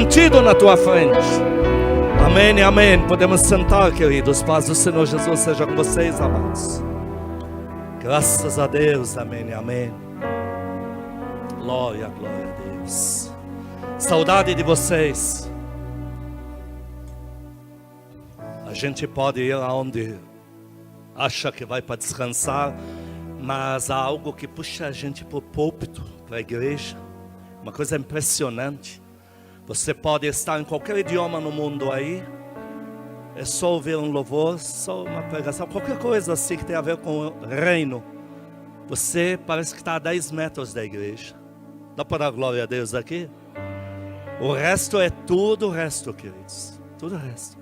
mantido na tua frente. Amém e amém. Podemos sentar, queridos. Paz do Senhor Jesus seja com vocês, amados. Graças a Deus, amém e amém. Glória, glória a Deus. Saudade de vocês. A gente pode ir aonde acha que vai para descansar, mas há algo que puxa a gente para o púlpito, para a igreja. Uma coisa impressionante. Você pode estar em qualquer idioma no mundo aí, é só ouvir um louvor, só uma pregação, qualquer coisa assim que tem a ver com o reino. Você parece que está a 10 metros da igreja. Dá para dar glória a Deus aqui? O resto é tudo o resto, queridos. Tudo o resto.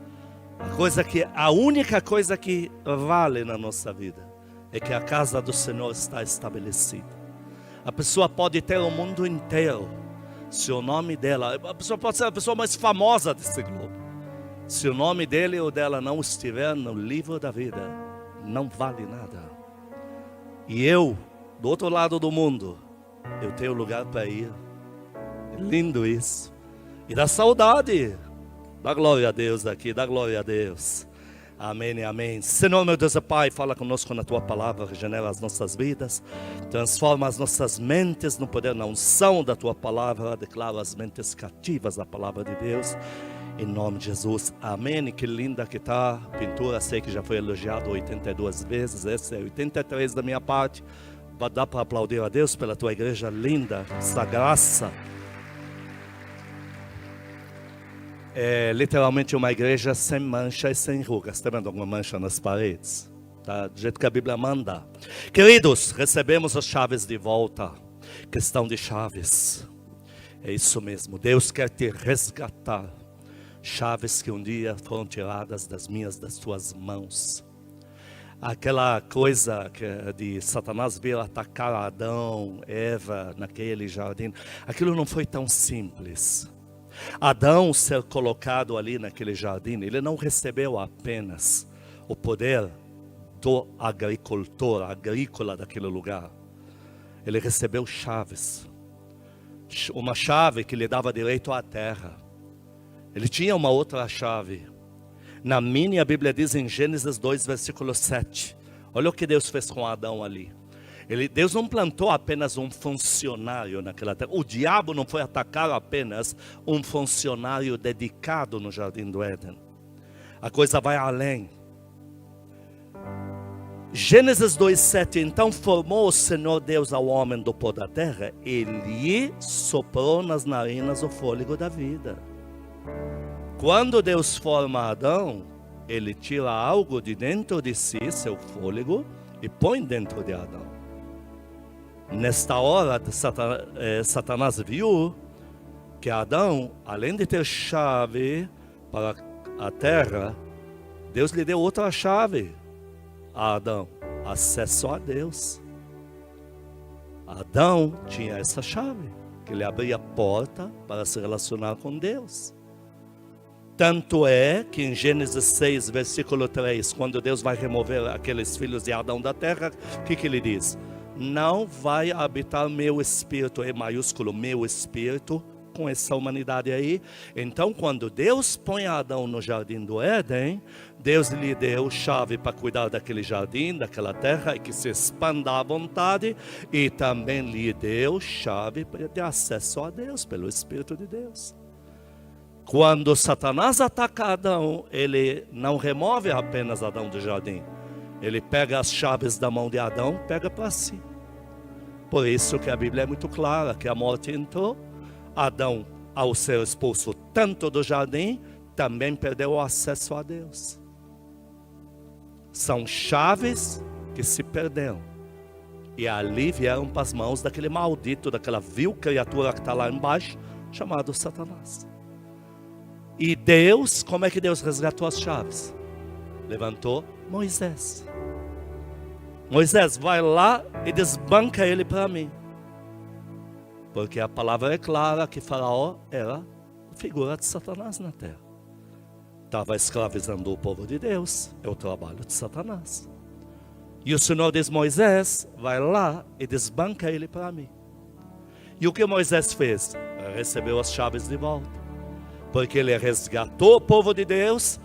A única coisa que vale na nossa vida é que a casa do Senhor está estabelecida. A pessoa pode ter o mundo inteiro. Se o nome dela, a pessoa pode ser a pessoa mais famosa desse globo. Se o nome dele ou dela não estiver no livro da vida, não vale nada. E eu, do outro lado do mundo, eu tenho lugar para ir. É lindo isso. E dá saudade. Dá glória a Deus aqui, dá glória a Deus. Amém e amém. Senhor, meu Deus e Pai, fala conosco na Tua palavra, regenera as nossas vidas, transforma as nossas mentes no poder, na unção da Tua palavra, declara as mentes cativas da palavra de Deus, em nome de Jesus. Amém. E que linda que está a pintura, sei que já foi elogiado 82 vezes, essa é 83 da minha parte. Dá para aplaudir a Deus pela Tua igreja linda, essa graça. É literalmente uma igreja sem mancha e sem rugas. Está vendo alguma mancha nas paredes? Tá? Do jeito que a Bíblia manda. Queridos, recebemos as chaves de volta. Questão de chaves. É isso mesmo. Deus quer te resgatar. Chaves que um dia foram tiradas das tuas mãos. Aquela coisa de Satanás vir atacar Adão, Eva naquele jardim. Aquilo não foi tão simples. Adão ser colocado ali naquele jardim, ele não recebeu apenas o poder do agricultor, agrícola daquele lugar. Ele recebeu chaves. Uma chave que lhe dava direito à terra. Ele tinha uma outra chave. Na minha Bíblia diz em Gênesis 2, versículo 7. Olha o que Deus fez com Adão ali. Deus não plantou apenas um funcionário naquela terra. O diabo não foi atacar apenas um funcionário dedicado no jardim do Éden. A coisa vai além. Gênesis 2:7. Então formou o Senhor Deus ao homem do pó da terra e lhe soprou nas narinas o fôlego da vida. Quando Deus forma Adão, ele tira algo de dentro de si, seu fôlego, e põe dentro de Adão. Nesta hora, Satanás viu que Adão, além de ter chave para a terra, Deus lhe deu outra chave a Adão, acesso a Deus. Adão tinha essa chave, que lhe abria a porta para se relacionar com Deus. Tanto é que em Gênesis 6, versículo 3, quando Deus vai remover aqueles filhos de Adão da terra, o que ele diz? Não vai habitar meu espírito, é maiúsculo, meu espírito, com essa humanidade aí. Então, quando Deus põe Adão no jardim do Éden, Deus lhe deu chave para cuidar daquele jardim, daquela terra, e que se expanda à vontade, e também lhe deu chave de acesso a Deus, pelo Espírito de Deus. Quando Satanás ataca Adão, ele não remove apenas Adão do jardim. Ele pega as chaves da mão de Adão, pega para si. Por isso que a Bíblia é muito clara, que a morte entrou. Adão, ao ser expulso tanto do jardim, também perdeu o acesso a Deus. São chaves que se perderam. E ali vieram para as mãos daquele maldito, daquela vil criatura que está lá embaixo, chamado Satanás. E Deus, como é que Deus resgatou as chaves? Levantou Moisés. Moisés, vai lá e desbanca ele para mim. Porque a palavra é clara que Faraó era a figura de Satanás na terra. Estava escravizando o povo de Deus. É o trabalho de Satanás. E o Senhor diz, Moisés, vai lá e desbanca ele para mim. E o que Moisés fez? Recebeu as chaves de volta. Porque ele resgatou o povo de Deus.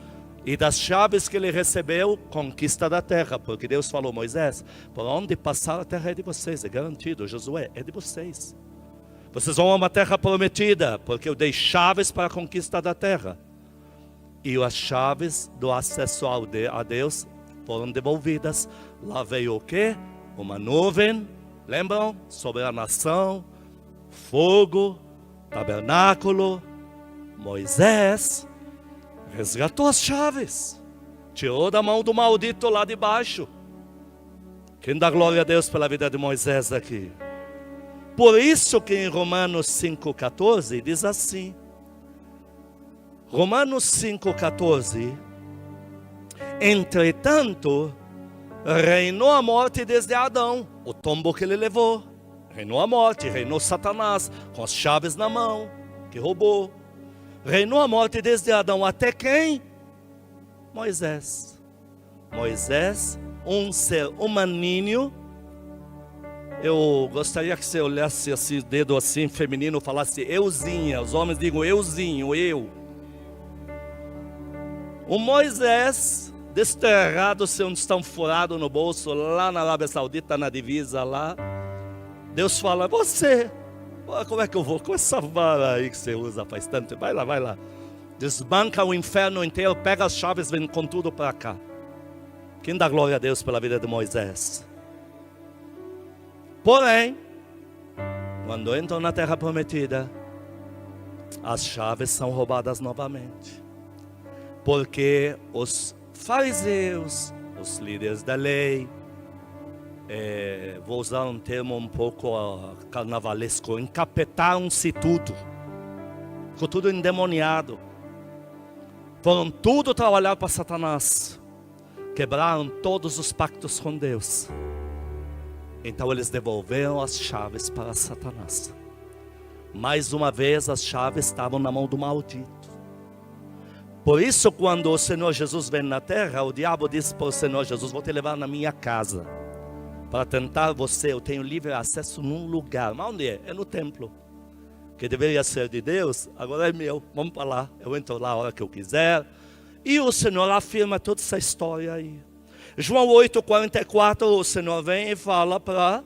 E das chaves que ele recebeu, conquista da terra. Porque Deus falou, Moisés, por onde passar a terra é de vocês, é garantido. Josué, é de vocês. Vocês vão a uma terra prometida, porque eu dei chaves para a conquista da terra. E as chaves do acesso a Deus foram devolvidas. Lá veio o quê? Uma nuvem, lembram? Sobre a nação, fogo, tabernáculo. Moisés resgatou as chaves, tirou da mão do maldito lá de baixo. Quem dá glória a Deus pela vida de Moisés aqui? Por isso que em Romanos 5,14 diz assim. Romanos 5,14. Entretanto, reinou a morte desde Adão, o tombo que ele levou. Reinou a morte, reinou Satanás, com as chaves na mão, que roubou. Reinou a morte desde Adão até quem? Moisés. Moisés, um ser humaninho. Eu gostaria que você olhasse esse dedo assim, feminino, falasse euzinha. Os homens digam euzinho, eu. O Moisés, desterrado, sem um tostão furado no bolso, lá na Arábia Saudita, na divisa lá. Deus fala, você, como é que eu vou com essa vara aí que você usa faz tanto? Vai lá. Desbanca o inferno inteiro, pega as chaves, vem com tudo para cá. Quem dá glória a Deus pela vida de Moisés? Porém, quando entram na terra prometida, as chaves são roubadas novamente. Porque os fariseus, os líderes da lei, vou usar um termo um pouco carnavalesco, encapetaram-se tudo. Ficou tudo endemoniado. Foram tudo trabalhar para Satanás. Quebraram todos os pactos com Deus. Então eles devolveram as chaves para Satanás. Mais uma vez as chaves estavam na mão do maldito. Por isso quando o Senhor Jesus vem na terra, o diabo disse para o Senhor Jesus, vou te levar na minha casa. Para tentar você, eu tenho livre acesso num lugar. Mas onde é? É no templo. Que deveria ser de Deus, agora é meu. Vamos para lá, eu entro lá a hora que eu quiser. E o Senhor afirma toda essa história aí. João 8,44, o Senhor vem e fala para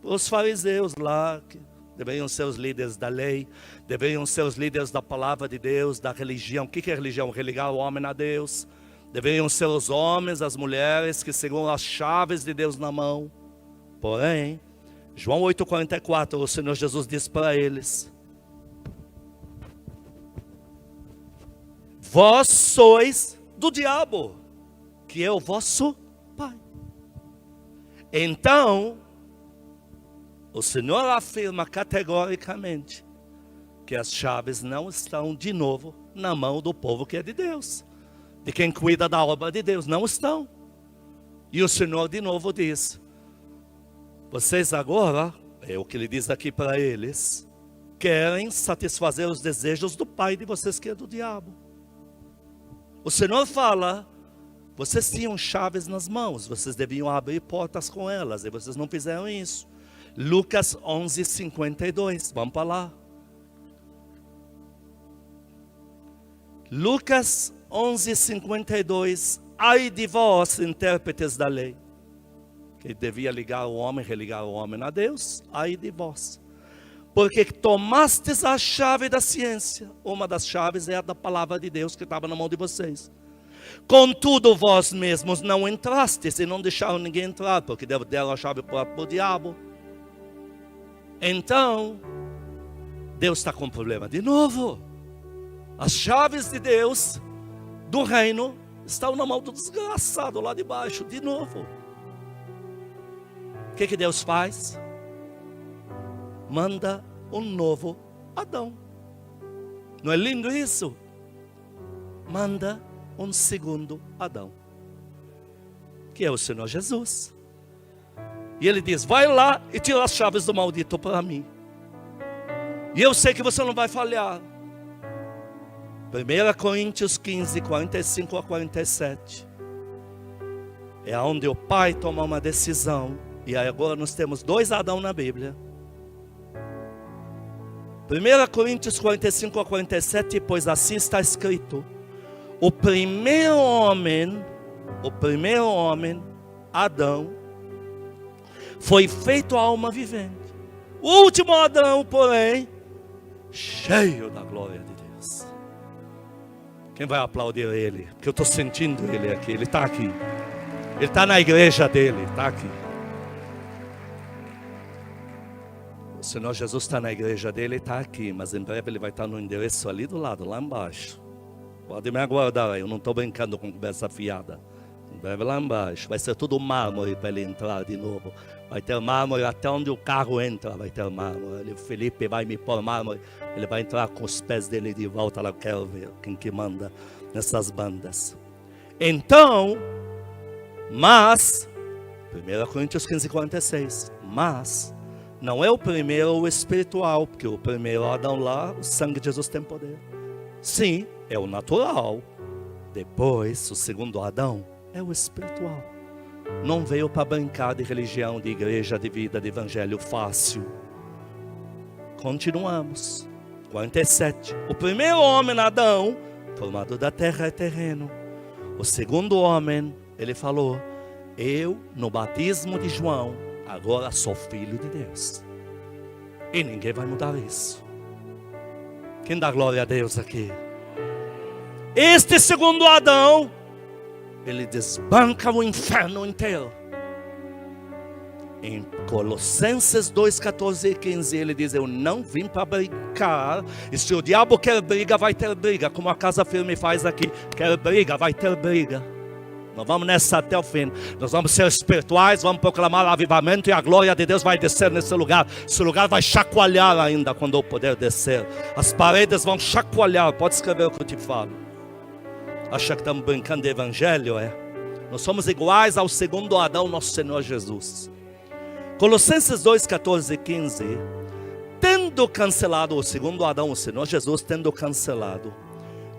os fariseus lá, que deveriam ser os líderes da lei, deveriam ser os líderes da palavra de Deus, da religião. O que é religião? Religar o homem a Deus. Deveriam ser os homens, as mulheres que seguram as chaves de Deus na mão. Porém, João 8,44, o Senhor Jesus diz para eles: vós sois do diabo, que é o vosso pai. Então, o Senhor afirma categoricamente que as chaves não estão de novo na mão do povo que é de Deus, de quem cuida da obra de Deus, não estão. E o Senhor de novo diz: vocês agora, é o que ele diz aqui para eles, querem satisfazer os desejos do pai de vocês que é do diabo. O Senhor fala, vocês tinham chaves nas mãos, vocês deviam abrir portas com elas, e vocês não fizeram isso. Lucas 11:52, vamos para lá. Lucas 11:52, ai de vós, intérpretes da lei, que devia ligar o homem, religar o homem a Deus, ai de vós, porque tomastes a chave da ciência. Uma das chaves é a da palavra de Deus que estava na mão de vocês. Contudo, vós mesmos não entrastes e não deixaram ninguém entrar, porque deram a chave para o diabo. Então, Deus está com um problema de novo. As chaves de Deus, do reino, estão na mão do desgraçado lá de baixo, de novo. O que Deus faz? Manda um novo Adão. Não é lindo isso? Manda um segundo Adão, que é o Senhor Jesus. E ele diz, vai lá e tira as chaves do maldito para mim. E eu sei que você não vai falhar. 1 Coríntios 15, 45 a 47. É onde o pai toma uma decisão. E agora nós temos dois Adão na Bíblia. 1 Coríntios 45 a 47, pois assim está escrito: o primeiro homem, Adão, foi feito alma vivente. O último Adão, porém, cheio da glória de Deus. Quem vai aplaudir ele? Porque eu estou sentindo ele aqui, ele está aqui. Ele está na igreja dele, está aqui. O Senhor Jesus está na igreja dele, está aqui, mas em breve ele vai estar no endereço ali do lado, lá embaixo. Pode me aguardar aí, eu não estou brincando com conversa fiada. Em breve lá embaixo, vai ser tudo mármore para ele entrar de novo. Vai ter mármore até onde o carro entra, vai ter mármore. O Felipe vai me pôr mármore, ele vai entrar com os pés dele de volta, lá eu quero ver quem que manda nessas bandas. Então, mas, 1 Coríntios 15, 46, mas não é o primeiro o espiritual, porque o primeiro Adão lá, o sangue de Jesus tem poder. Sim, é o natural. Depois, o segundo Adão é o espiritual. Não veio para brincar de religião, de igreja, de vida, de evangelho fácil. Continuamos. 47. O primeiro homem, Adão, formado da terra, é terreno. O segundo homem, ele falou: eu, no batismo de João, agora sou filho de Deus. E ninguém vai mudar isso. Quem dá glória a Deus aqui? Este segundo Adão, ele desbanca o inferno inteiro. Em Colossenses 2, 14 e 15, ele diz: eu não vim para brincar. E se o diabo quer briga, vai ter briga. Como a Casa Firme faz aqui. Quer briga, vai ter briga. Nós vamos nessa até o fim. Nós vamos ser espirituais, vamos proclamar o avivamento, e a glória de Deus vai descer nesse lugar. Esse lugar vai chacoalhar ainda quando o poder descer. As paredes vão chacoalhar. Pode escrever o que eu te falo. Acha que estamos brincando de evangelho? Nós somos iguais ao segundo Adão, nosso Senhor Jesus. Colossenses 2, 14 e 15. Tendo cancelado o segundo Adão, o Senhor Jesus, tendo cancelado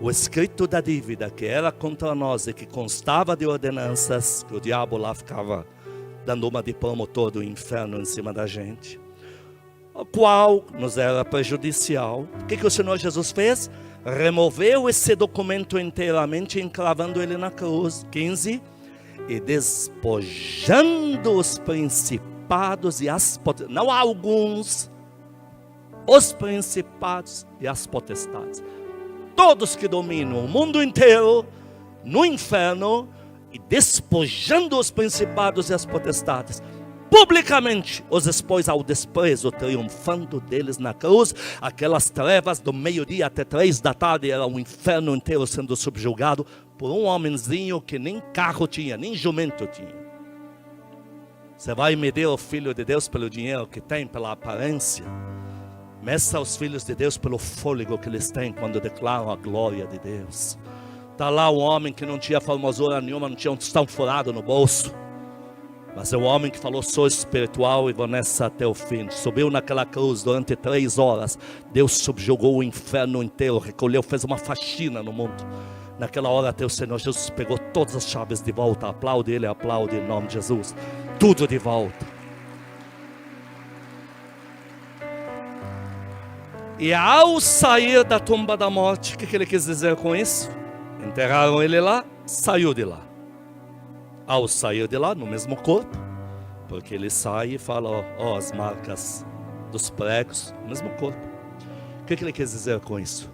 o escrito da dívida que era contra nós e que constava de ordenanças, que o diabo lá ficava dando uma de promotor do inferno em cima da gente, o qual nos era prejudicial. O que o Senhor Jesus fez? Removeu esse documento inteiramente, encravando ele na cruz. 15. E despojando os principados e as potestades, não alguns, os principados e as potestades, todos que dominam o mundo inteiro no inferno, e despojando os principados e as potestades, publicamente os expôs ao desprezo, triunfando deles na cruz. Aquelas trevas do meio-dia até 3 da tarde, era o inferno inteiro sendo subjugado por um homenzinho que nem carro tinha, nem jumento tinha. Você vai medir o filho de Deus pelo dinheiro que tem, pela aparência? Meça os filhos de Deus pelo fôlego que eles têm quando declaram a glória de Deus. Está lá o homem que não tinha formosura nenhuma, não tinha um tostão furado no bolso, mas é o homem que falou: sou espiritual e vou nessa até o fim. Subiu naquela cruz durante 3 horas. Deus subjugou o inferno inteiro, recolheu, fez uma faxina no mundo. Naquela hora até o Senhor Jesus pegou todas as chaves de volta. Aplaude ele, aplaude em nome de Jesus. Tudo de volta. E ao sair da tumba da morte, o que ele quis dizer com isso? Enterraram ele lá, saiu de lá. Ao sair de lá, no mesmo corpo, porque ele sai e fala: ó, as marcas dos pregos, no mesmo corpo. O que ele quis dizer com isso?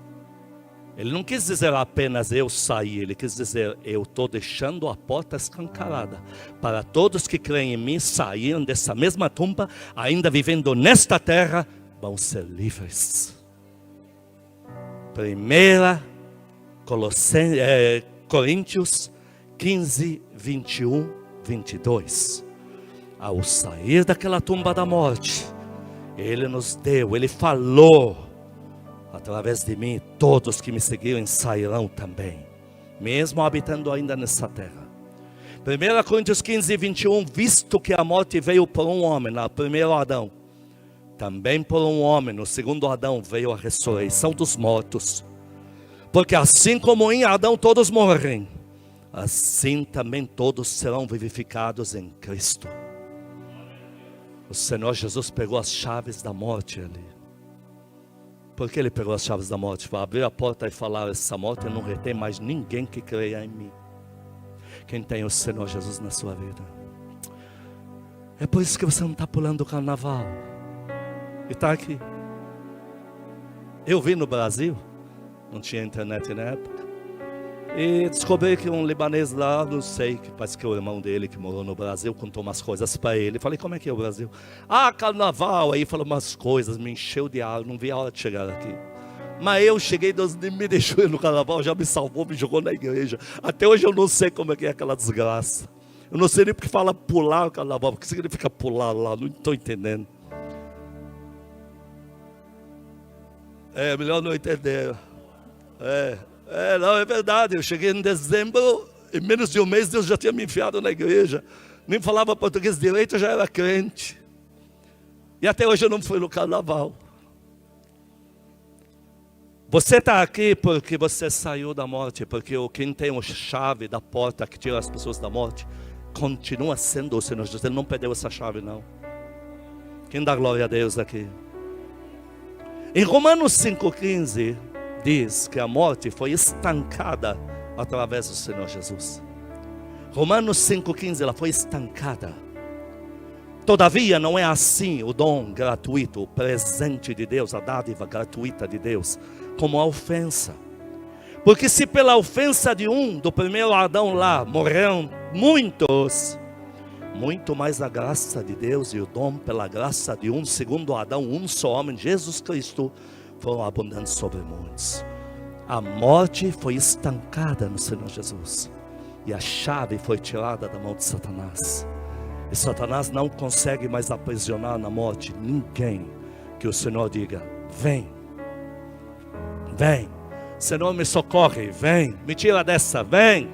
Ele não quis dizer apenas eu saí, ele quis dizer: eu estou deixando a porta escancarada para todos que creem em mim saírem dessa mesma tumba, ainda vivendo nesta terra, vão ser livres. 1 Coríntios 15, 21, 22. Ao sair daquela tumba da morte, ele nos deu, ele falou: através de mim, todos que me seguirem sairão também, mesmo habitando ainda nessa terra. 1 Coríntios 15, 21. Visto que a morte veio por um homem, no primeiro Adão, também por um homem, no segundo Adão, veio a ressurreição dos mortos. Porque assim como em Adão todos morrem, assim também todos serão vivificados em Cristo. O Senhor Jesus pegou as chaves da morte ali. Porque ele pegou as chaves da morte para abrir a porta e falar: essa morte não retém mais ninguém que creia em mim. Quem tem o Senhor Jesus na sua vida. É por isso que você não está pulando o carnaval e está aqui. Eu vi no Brasil, não tinha internet na época, e descobri que um libanês lá, não sei, que parece que é o irmão dele que morou no Brasil, contou umas coisas para ele. Falei: como é que é o Brasil? Ah, carnaval. Aí falou umas coisas, me encheu de ar, não vi a hora de chegar aqui. Mas eu cheguei, Deus me deixou ir no carnaval, já me salvou, me jogou na igreja. Até hoje eu não sei como é que é aquela desgraça. Eu não sei nem porque fala pular o carnaval, porque significa pular lá, não estou entendendo. É melhor não entender. Não, é verdade. Eu cheguei em dezembro, em menos de um mês Deus já tinha me enfiado na igreja. Nem falava português direito, eu já era crente. E até hoje eu não fui no carnaval. Você está aqui porque você saiu da morte, porque quem tem a chave da porta que tira as pessoas da morte, continua sendo o Senhor Jesus. Ele não perdeu essa chave, não. Quem dá glória a Deus aqui? Em Romanos 5,15 diz que a morte foi estancada através do Senhor Jesus. Romanos 5,15, ela foi estancada. Todavia não é assim o dom gratuito, o presente de Deus, a dádiva gratuita de Deus, como a ofensa. Porque se pela ofensa de do primeiro Adão lá, morreram muitos, muito mais a graça de Deus e o dom pela graça de segundo Adão, um só homem, Jesus Cristo, foram abundantes sobre muitos. A morte foi estancada no Senhor Jesus. E a chave foi tirada da mão de Satanás. E Satanás não consegue mais aprisionar na morte ninguém que o Senhor diga: vem, vem, Senhor, me socorre, vem, me tira dessa, vem.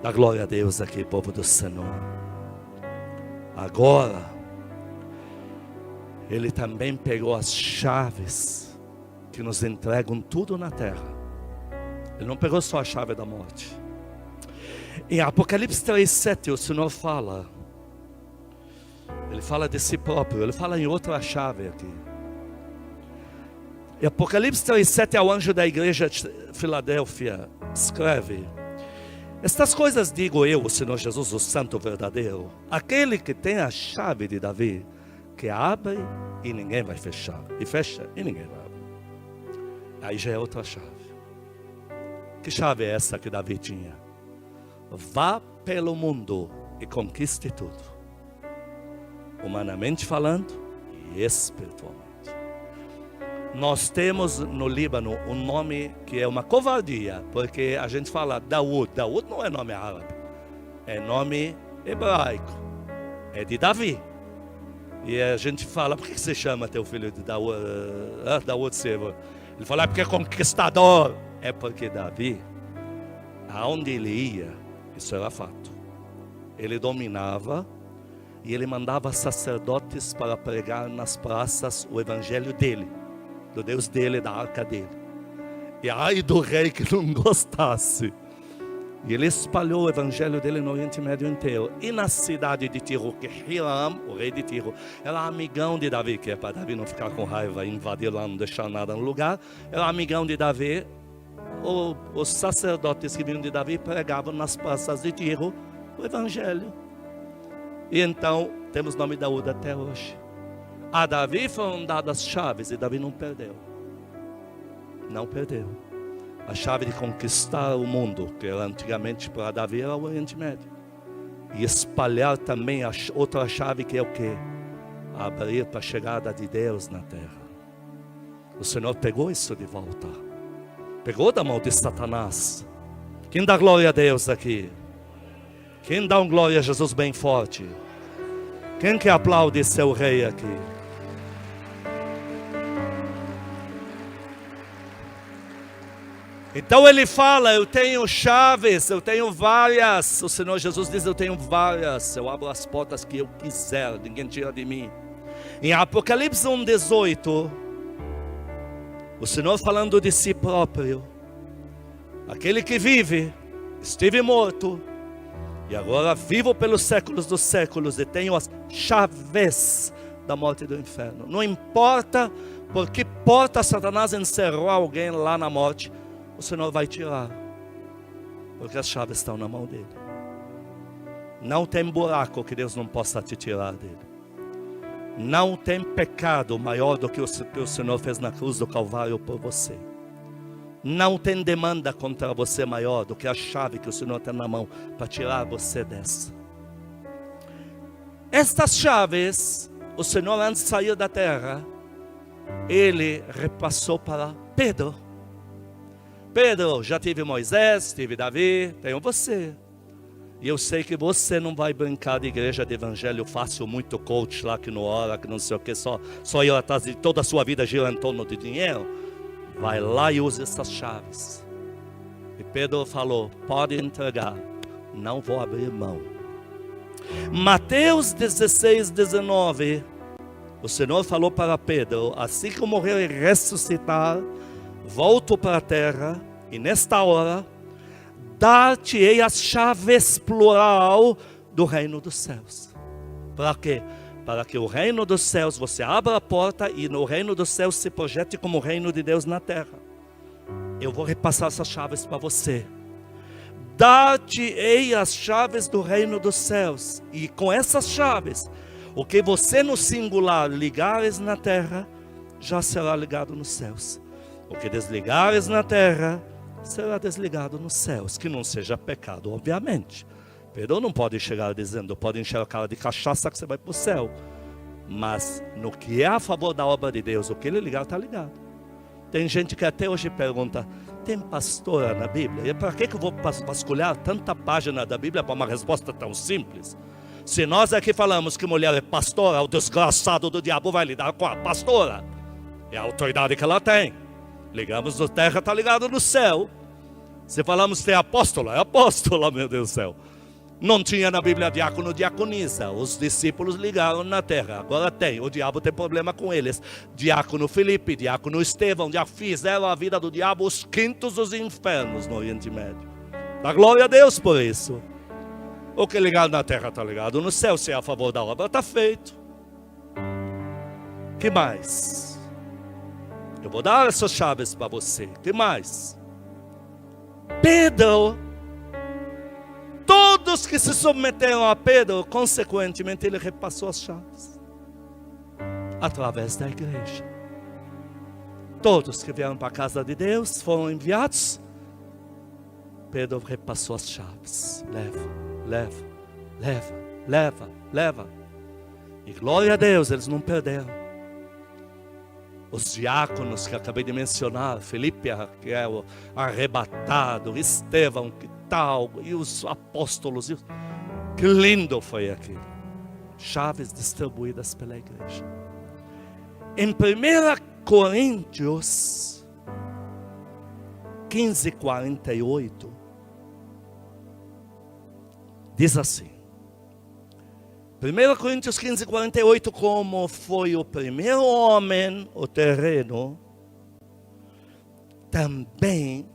Dá glória a Deus aqui, povo do Senhor. Agora, Ele também pegou as chaves que nos entregam tudo na terra. Ele não pegou só a chave da morte. Em Apocalipse 3,7 o Senhor fala. Ele fala de si próprio. Ele fala em outra chave aqui. Em Apocalipse 3,7 ao anjo da igreja de Filadélfia escreve: estas coisas digo eu, o Senhor Jesus, o Santo verdadeiro, aquele que tem a chave de Davi, que abre e ninguém vai fechar, e fecha e ninguém vai abrir. Aí já é outra chave. Que chave é essa que Davi tinha? Vá pelo mundo e conquiste tudo, humanamente falando e espiritualmente. Nós temos no Líbano um nome que é uma covardia, porque a gente fala Daúd. Daúd não é nome árabe, é nome hebraico, é de Davi. E a gente fala: por que você chama teu filho de Daúd? Daúd Silva. Ele fala: é porque é conquistador. É porque Davi, aonde ele ia, isso era fato, ele dominava e ele mandava sacerdotes para pregar nas praças o evangelho dele, do Deus dele, da arca dele. E ai do rei que não gostasse. E ele espalhou o evangelho dele no Oriente Médio inteiro. E na cidade de Tiro, que Hiram, o rei de Tiro, era amigão de Davi, que é para Davi não ficar com raiva e invadir lá, não deixar nada no lugar. Era amigão de Davi. Os sacerdotes que vinham de Davi pregavam nas praças de Tiro o evangelho. E então temos o nome de Daúde até hoje. A Davi foram dadas chaves e Davi não perdeu. Não perdeu. A chave de conquistar o mundo, que era antigamente para Davi, era o Oriente Médio. E espalhar também a outra chave, que é o quê? Abrir para a chegada de Deus na terra. O Senhor pegou isso de volta. Pegou da mão de Satanás. Quem dá glória a Deus aqui? Quem dá uma glória a Jesus bem forte? Quem que aplaude seu rei aqui? Então ele fala: eu tenho chaves, eu tenho várias. O Senhor Jesus diz: eu tenho várias. Eu abro as portas que eu quiser, ninguém tira de mim. Em Apocalipse 1,18, o Senhor falando de si próprio: aquele que vive, estive morto, e agora vivo pelos séculos dos séculos, e tenho as chaves da morte e do inferno. Não importa Por que porta Satanás encerrou alguém lá na morte? O Senhor vai tirar. Porque as chaves estão na mão dele. Não tem buraco que Deus não possa te tirar dele. Não tem pecado maior do que o que o Senhor fez na cruz do Calvário por você. Não tem demanda contra você maior do que a chave que o Senhor tem na mão para tirar você dessa. Estas chaves, o Senhor antes de sair da terra, Ele repassou para Pedro. Pedro, já tive Moisés, tive Davi, tenho você. E eu sei que você não vai brincar de igreja de evangelho fácil, muito coach lá que não ora, que não sei o que, só ir atrás de toda a sua vida gira em torno de dinheiro. Vai lá e use essas chaves. E Pedro falou, pode entregar, não vou abrir mão. Mateus 16, 19, o Senhor falou para Pedro, assim que eu morrer e ressuscitar, volto para a terra, e nesta hora, dar-te-ei as chaves, plural, do reino dos céus. Para quê? Para que o reino dos céus, você abra a porta e no reino dos céus se projete como o reino de Deus na terra. Eu vou repassar essas chaves para você. Dar-te-ei as chaves do reino dos céus. E com essas chaves, o que você no singular ligares na terra, já será ligado nos céus. O que desligares na terra, será desligado nos céus. Que não seja pecado, obviamente. Pedro não pode chegar dizendo, pode encher a cara de cachaça que você vai para o céu. Mas no que é a favor da obra de Deus, o que ele ligar, está ligado. Tem gente que até hoje pergunta, tem pastora na Bíblia? E para que eu vou vasculhar tanta página da Bíblia para uma resposta tão simples? Se nós aqui falamos que mulher é pastora, o desgraçado do diabo vai lidar com a pastora. É a autoridade que ela tem. Ligamos na terra, está ligado no céu. Se falamos que é apóstola, é apóstola, meu Deus do céu. Não tinha na Bíblia diácono, diaconisa. Os discípulos ligaram na terra. Agora tem. O diabo tem problema com eles. Diácono Filipe, diácono Estevão, já fizeram a vida do diabo os quintos dos infernos no Oriente Médio. Dá glória a Deus por isso. O que é ligado na terra está ligado no céu. Se é a favor da obra, está feito. Que mais? Eu vou dar essas chaves para você. Que mais? Pedro, todos que se submeteram a Pedro, consequentemente ele repassou as chaves. Através da igreja. Todos que vieram para a casa de Deus foram enviados. Pedro repassou as chaves. Leva, leva, leva, leva, leva. E glória a Deus, eles não perderam. Os diáconos que acabei de mencionar, Felipe, que é o arrebatado, Estevão, que tal, e os apóstolos, que lindo foi aquilo. Chaves distribuídas pela igreja. Em 1 Coríntios 15:48, diz assim. 1 Coríntios 15:48, como foi o primeiro homem, o terreno, também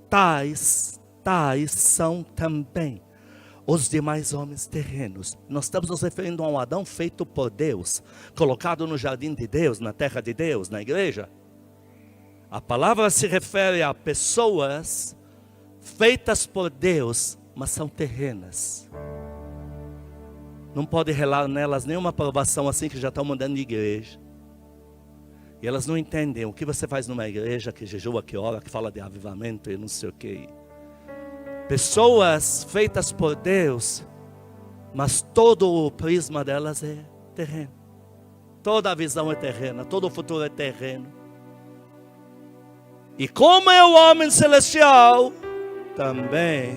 tais são também os demais homens terrenos. Nós estamos nos referindo a um Adão feito por Deus, colocado no jardim de Deus, na terra de Deus, na igreja. A palavra se refere a pessoas feitas por Deus, mas são terrenas. Não pode relar nelas nenhuma aprovação assim que já estão mudando de igreja. E elas não entendem o que você faz numa igreja que jejua, que ora, que fala de avivamento e não sei o que. Pessoas feitas por Deus, mas todo o prisma delas é terreno. Toda a visão é terrena, todo o futuro é terreno. E como é o homem celestial, também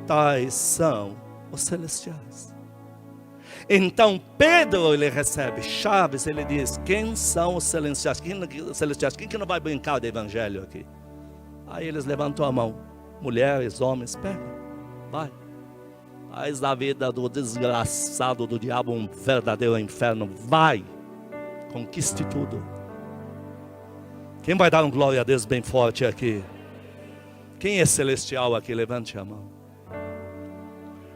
tais são os celestiais. Então Pedro, ele recebe chaves, ele diz, quem são os celestiais? Quem que não vai brincar de evangelho aqui? Aí eles levantam a mão, mulheres, homens, pega, vai. Faz da vida do desgraçado do diabo um verdadeiro inferno, vai, conquiste tudo. Quem vai dar um glória a Deus bem forte aqui? Quem é celestial aqui? Levante a mão.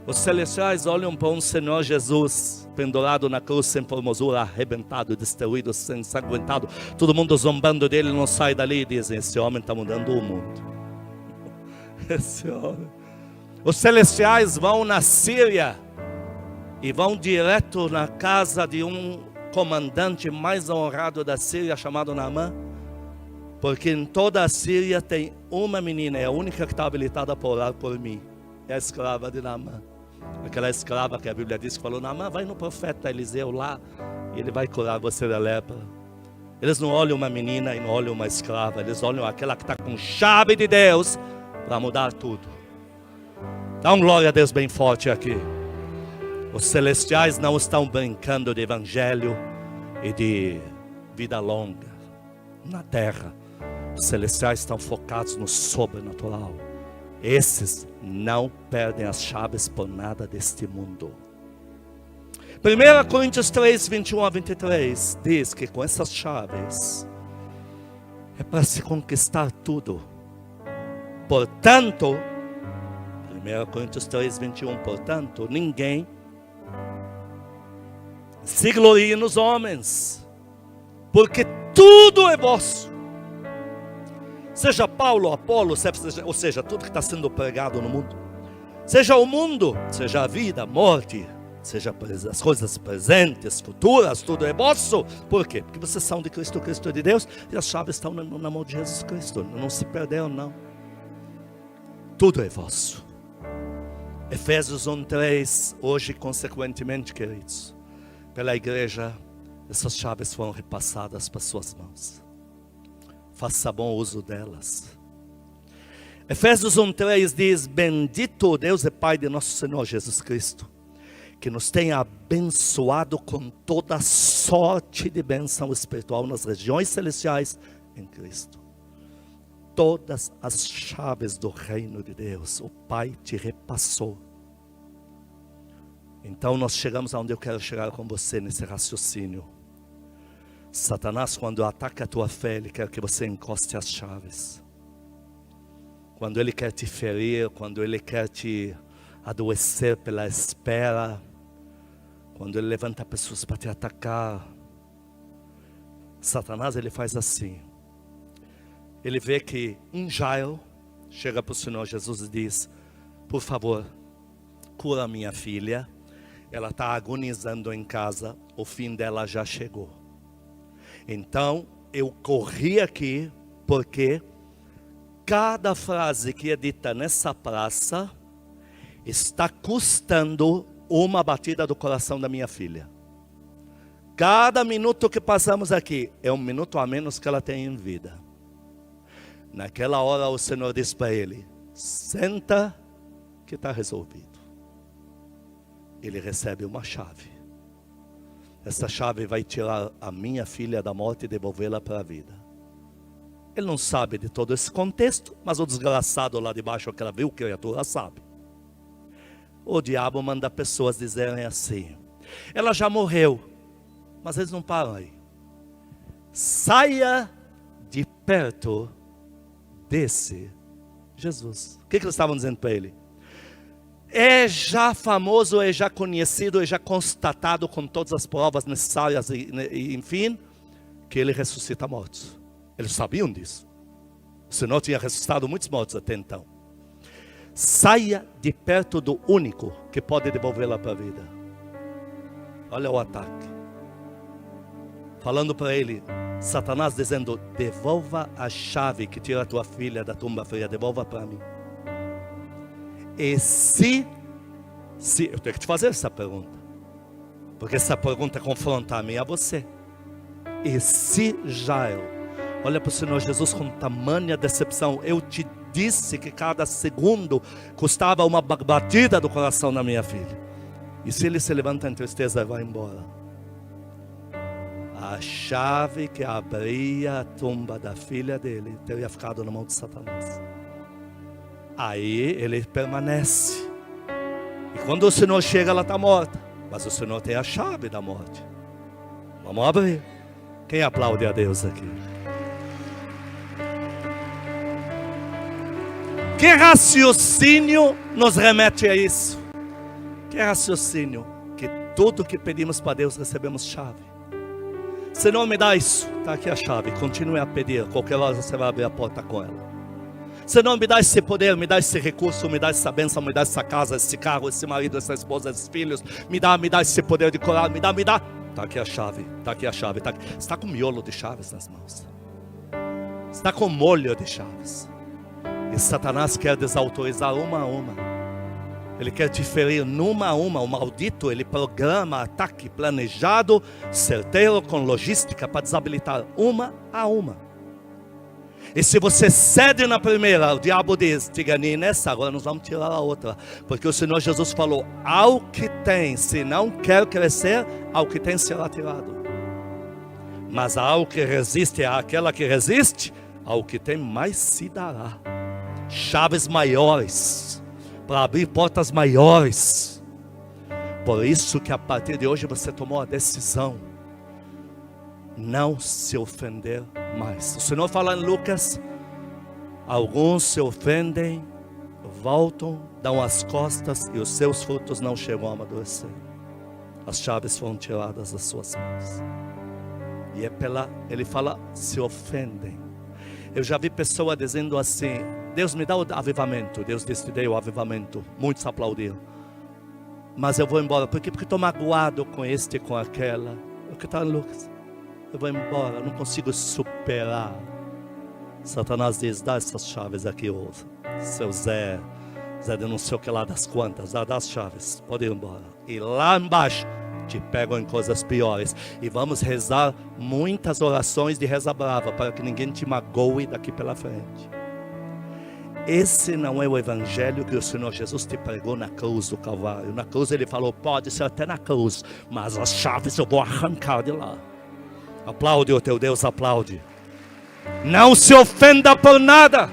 Os celestiais olham para um Senhor Jesus pendurado na cruz, sem formosura, arrebentado, destruído, ensanguentado. Todo mundo zombando dele, não sai dali e dizem: esse homem está mudando o mundo. Esse homem. Os celestiais vão na Síria e vão direto na casa de um comandante mais honrado da Síria, chamado Naamã. Porque em toda a Síria tem uma menina, é a única que está habilitada para orar por mim. É a escrava de Naamã. Aquela escrava que a Bíblia diz que falou: Naamã, vai no profeta Eliseu lá e ele vai curar você da lepra. Eles não olham uma menina e não olham uma escrava. Eles olham aquela que está com chave de Deus para mudar tudo. Dá um glória a Deus bem forte aqui. Os celestiais não estão brincando de evangelho e de vida longa na terra. Os celestiais estão focados no sobrenatural. Esses não perdem as chaves por nada deste mundo. 1 Coríntios 3, 21 a 23 diz que com essas chaves é para se conquistar tudo. Portanto, 1 Coríntios 3, 21, portanto, ninguém se glorie nos homens, porque tudo é vosso. Seja Paulo, Apolo, ou seja, tudo que está sendo pregado no mundo. Seja o mundo, seja a vida, a morte, seja as coisas presentes, futuras, tudo é vosso. Por quê? Porque vocês são de Cristo, Cristo é de Deus, e as chaves estão na mão de Jesus Cristo. Não se perderam, não. Tudo é vosso. Efésios 1:3, hoje consequentemente, queridos, pela igreja, essas chaves foram repassadas para suas mãos. Faça bom uso delas. Efésios 1:3 diz: bendito Deus e Pai de nosso Senhor Jesus Cristo, que nos tenha abençoado com toda sorte de bênção espiritual nas regiões celestiais em Cristo. Todas as chaves do reino de Deus, o Pai te repassou. Então nós chegamos aonde eu quero chegar com você nesse raciocínio. Satanás, quando ataca a tua fé, ele quer que você encoste as chaves. Quando ele quer te ferir, quando ele quer te adoecer pela espera, quando ele levanta pessoas para te atacar, Satanás, ele faz assim. Ele vê que um Jairo chega para o Senhor Jesus e diz: por favor, cura minha filha, ela está agonizando em casa, o fim dela já chegou. Então, eu corri aqui, porque cada frase que é dita nessa praça está custando uma batida do coração da minha filha. Cada minuto que passamos aqui é um minuto a menos que ela tem em vida. Naquela hora o Senhor diz para ele: senta que está resolvido. Ele recebe uma chave. Essa chave vai tirar a minha filha da morte e devolvê-la para a vida. Ele não sabe de todo esse contexto, mas o desgraçado lá de baixo, aquela viu criatura, sabe. O diabo manda pessoas dizerem assim: ela já morreu, mas eles não param aí. Saia de perto desse Jesus. O que eles estavam dizendo para ele? É já famoso, é já conhecido, é já constatado com todas as provas necessárias e enfim, que ele ressuscita mortos. Eles sabiam disso. O Senhor tinha ressuscitado muitos mortos até então. Saia de perto do único que pode devolvê-la para a vida. Olha o ataque. Falando para ele, Satanás dizendo: devolva a chave que tira a tua filha da tumba fria, devolva para mim. E se eu tenho que te fazer essa pergunta, porque essa pergunta confronta a mim e a você. E se Jairo olha para o Senhor Jesus com tamanha decepção: eu te disse que cada segundo custava uma batida do coração da minha filha. E se ele se levanta em tristeza e vai embora, a chave que abria a tumba da filha dele teria ficado na mão de Satanás. Aí ele permanece. E quando o Senhor chega, ela está morta. Mas o Senhor tem a chave da morte. Vamos abrir. Quem aplaude a Deus aqui? Que raciocínio nos remete a isso? Que raciocínio, que tudo que pedimos para Deus recebemos chave. Senhor, me dá isso, está aqui a chave, continue a pedir, qualquer hora você vai abrir a porta com ela. Senhor, me dá esse poder, me dá esse recurso, me dá essa bênção, me dá essa casa, esse carro, esse marido, essa esposa, esses filhos, me dá esse poder de curar, me dá. Está aqui a chave, está aqui a chave, está aqui. Você está com miolo de chaves nas mãos. Você está com molho de chaves. E Satanás quer desautorizar uma a uma. Ele quer te ferir numa a uma. O maldito, ele programa ataque planejado, certeiro, com logística para desabilitar uma a uma. E se você cede na primeira, o diabo diz, te ganhei nessa, agora nós vamos tirar a outra. Porque o Senhor Jesus falou, ao que tem, se não quer crescer, ao que tem será tirado. Mas ao que resiste, àquela que resiste, ao que tem mais se dará. Chaves maiores, para abrir portas maiores. Por isso que a partir de hoje você tomou a decisão. Não se ofender mais. O Senhor fala em Lucas, alguns se ofendem, voltam, dão as costas e os seus frutos não chegam a amadurecer. As chaves foram tiradas das suas mãos. E ele fala, se ofendem. Eu já vi pessoa dizendo assim, Deus me dá o avivamento. Deus disse, te dei o avivamento. Muitos aplaudiram. Mas eu vou embora. Por quê? Porque estou magoado com este e com aquela. O que está em Lucas? Eu vou embora, não consigo superar. Satanás diz, dá essas chaves aqui, ô seu Zé de não sei o que lá das quantas, dá as chaves, pode ir embora. E lá embaixo, te pegam em coisas piores. E vamos rezar muitas orações de reza brava, para que ninguém te magoe daqui pela frente. Esse não é o evangelho que o Senhor Jesus te pregou na cruz do Calvário. Na cruz ele falou, pode ser até na cruz, mas as chaves eu vou arrancar de lá. Aplaude o teu Deus, aplaude. Não se ofenda por nada.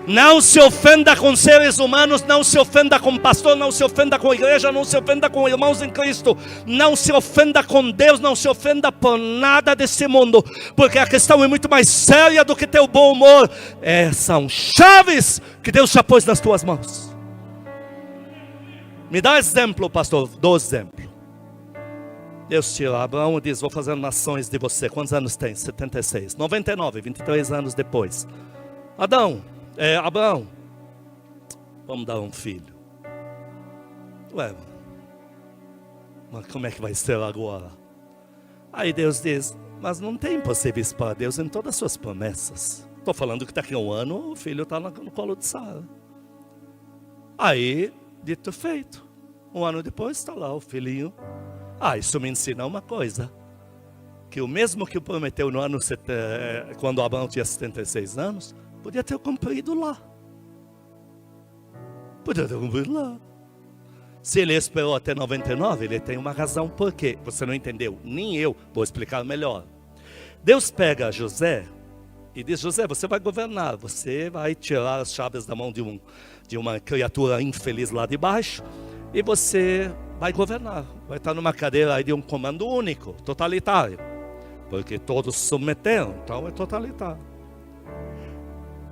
Não se ofenda com seres humanos, não se ofenda com pastor, não se ofenda com a igreja, não se ofenda com irmãos em Cristo. Não se ofenda com Deus, não se ofenda por nada desse mundo. Porque a questão é muito mais séria do que teu bom humor. São chaves que Deus já pôs nas tuas mãos. Me dá exemplo, pastor, dou exemplo. Deus tira Abraão e diz, vou fazer nações de você. Quantos anos tem? 76, 99, 23 anos depois. Abraão, vamos dar um filho. Ué, mas como é que vai ser agora? Aí Deus diz, mas não tem impossíveis para Deus em todas as suas promessas. Estou falando que daqui a um ano o filho está no colo de Sara. Aí, dito feito. Um ano depois está lá o filhinho. Isso me ensina uma coisa. Que o mesmo que prometeu no ano quando Abraão tinha 76 anos, podia ter cumprido lá. Podia ter cumprido lá. Se ele esperou até 99, ele tem uma razão. Por quê? Você não entendeu? Nem eu. Vou explicar melhor. Deus pega José e diz, José, você vai governar. Você vai tirar as chaves da mão de uma criatura infeliz lá de baixo. E você vai governar. Vai estar numa cadeira aí de um comando único, totalitário. Porque todos se submeteram, então é totalitário.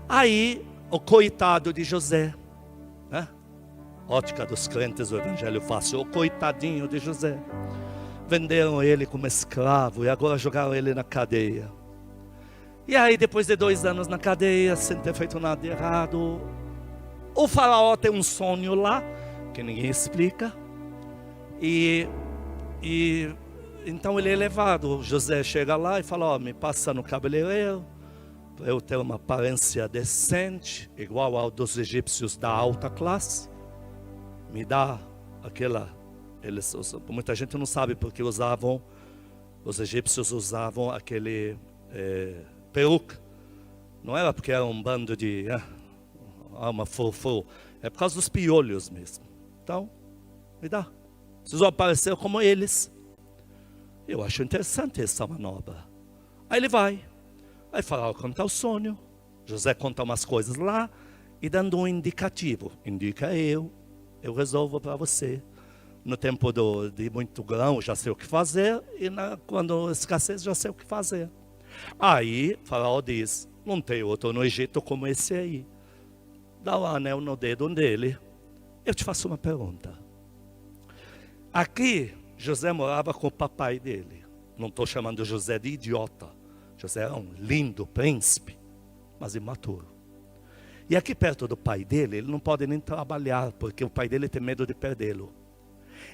Aí, o coitado de José, né? Ótica dos crentes, o evangelho fácil, o coitadinho de José. Venderam ele como escravo e agora jogaram ele na cadeia. E aí, depois de 2 anos na cadeia, sem ter feito nada de errado, o faraó tem um sonho lá, que ninguém explica. E então ele é levado. José chega lá e fala, me passa no cabeleireiro, para eu ter uma aparência decente, igual ao dos egípcios da alta classe. Me dá aquela... muita gente não sabe porque os egípcios usavam aquele peruca. Não era porque era um bando de uma fofo, é por causa dos piolhos mesmo. Então, me dá. Precisou aparecer como eles. Eu acho interessante essa manobra. Aí ele vai. Aí Faraó conta o sonho. José conta umas coisas lá. E dando um indicativo. Indica eu resolvo para você. No tempo de muito grão, já sei o que fazer. E quando escassez, já sei o que fazer. Aí Faraó diz, não tem outro no Egito como esse aí. Dá o anel no dedo dele. Eu te faço uma pergunta. Aqui, José morava com o papai dele. Não estou chamando José de idiota. José era um lindo príncipe, mas imaturo. E aqui perto do pai dele, ele não pode nem trabalhar, porque o pai dele tem medo de perdê-lo.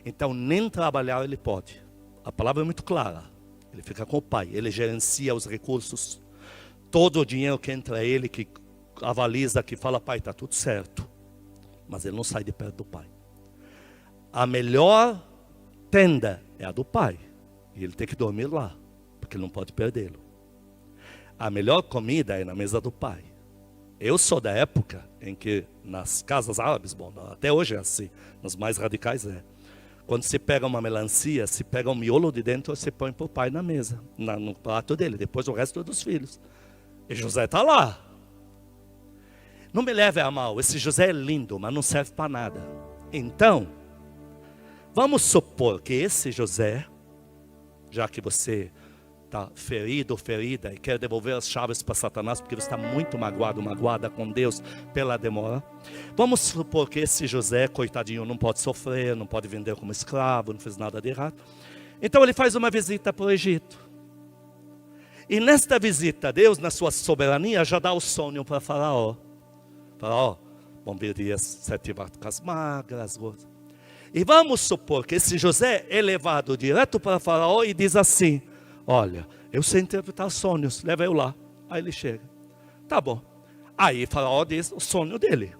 Então, nem trabalhar ele pode. A palavra é muito clara. Ele fica com o pai, ele gerencia os recursos. Todo o dinheiro que entra ele, que avaliza, que fala, pai, está tudo certo. Mas ele não sai de perto do pai. A melhor tenda é a do pai. E ele tem que dormir lá, porque ele não pode perdê-lo. A melhor comida é na mesa do pai. Eu sou da época em que nas casas árabes, bom, até hoje é assim, nas mais radicais é. Quando se pega uma melancia, se pega um miolo de dentro, você põe para o pai na mesa, no prato dele, depois o resto é dos filhos. E José está lá. Não me leve a mal, esse José é lindo, mas não serve para nada. Então, vamos supor que esse José, já que você está ferido ou ferida e quer devolver as chaves para Satanás, porque você está muito magoado, magoada com Deus pela demora. Vamos supor que esse José, coitadinho, não pode sofrer, não pode vender como escravo, não fez nada de errado. Então ele faz uma visita para o Egito. E nesta visita, Deus, na sua soberania, já dá o sonho para Faraó. Faraó, vão vir dias 7 vacas magras. E vamos supor que esse José é levado direto para Faraó e diz assim, olha, eu sei interpretar sonhos, leva eu lá. Aí ele chega, tá bom. Aí Faraó diz o sonho dele.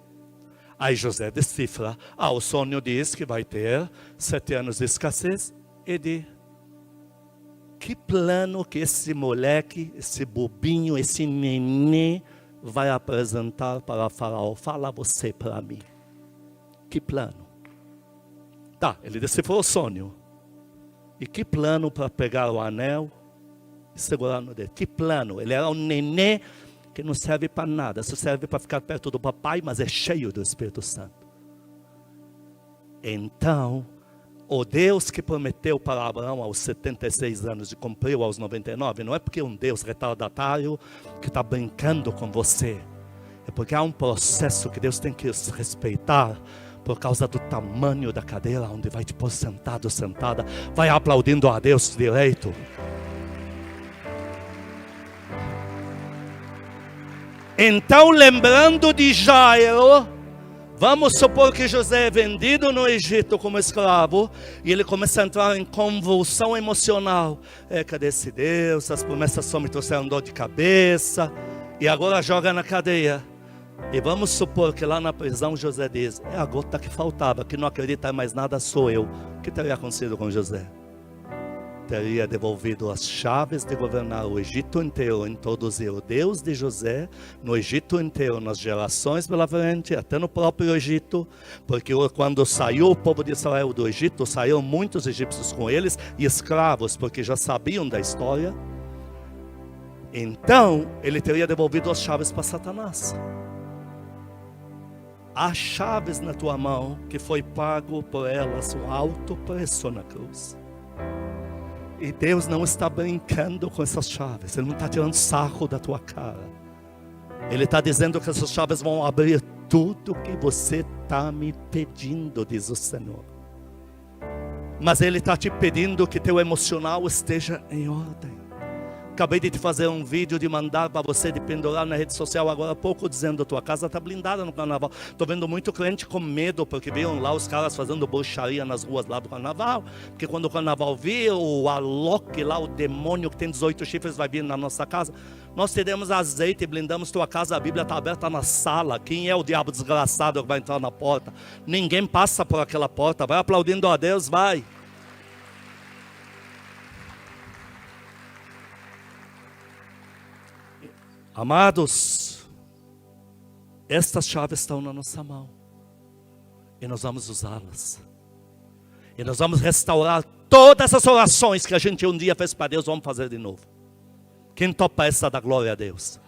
Aí José decifra, o sonho diz que vai ter 7 anos de escassez e de... Que plano que esse moleque, esse bobinho, esse nenê vai apresentar para Faraó? Fala você para mim. Que plano? Tá, ele decifrou o sonho. E que plano para pegar o anel e segurar no dedo? Que plano? Ele era um nenê que não serve para nada. Só serve para ficar perto do papai, mas é cheio do Espírito Santo. Então, o Deus que prometeu para Abraão aos 76 anos e cumpriu aos 99, não é porque é um Deus retardatário que está brincando com você. É porque há um processo que Deus tem que respeitar por causa do tamanho da cadeira onde vai te pôr sentado, sentada. Vai aplaudindo a Deus direito. Então, lembrando de Jairo, vamos supor que José é vendido no Egito como escravo e ele começa a entrar em convulsão emocional. Cadê esse Deus? As promessas só me trouxeram dor de cabeça. E agora joga na cadeia. E vamos supor que lá na prisão José diz, é a gota que faltava, que não acredita em mais nada sou eu. O que teria acontecido com José? Teria devolvido as chaves de governar o Egito inteiro, introduzir o Deus de José no Egito inteiro, nas gerações pela frente, até no próprio Egito, porque quando saiu o povo de Israel do Egito, saíram muitos egípcios com eles e escravos, porque já sabiam da história. Então, ele teria devolvido as chaves para Satanás. Há chaves na tua mão que foi pago por elas um alto preço na cruz. E Deus não está brincando com essas chaves. Ele não está tirando sarro da tua cara. Ele está dizendo que essas chaves vão abrir tudo que você está me pedindo, diz o Senhor. Mas Ele está te pedindo que teu emocional esteja em ordem. Acabei de te fazer um vídeo de mandar para você, de pendurar na rede social agora há pouco, dizendo tua casa está blindada no carnaval. Estou vendo muito crente com medo, porque viram lá os caras fazendo bruxaria nas ruas lá do carnaval. Porque quando o carnaval vir, o Alok lá, o demônio que tem 18 chifres vai vir na nossa casa. Nós teremos azeite e blindamos tua casa, a Bíblia está aberta na sala. Quem é o diabo desgraçado que vai entrar na porta? Ninguém passa por aquela porta, vai aplaudindo a Deus, vai. Amados, estas chaves estão na nossa mão e nós vamos usá-las. E nós vamos restaurar todas as orações que a gente um dia fez para Deus, vamos fazer de novo. Quem topa essa da glória a Deus?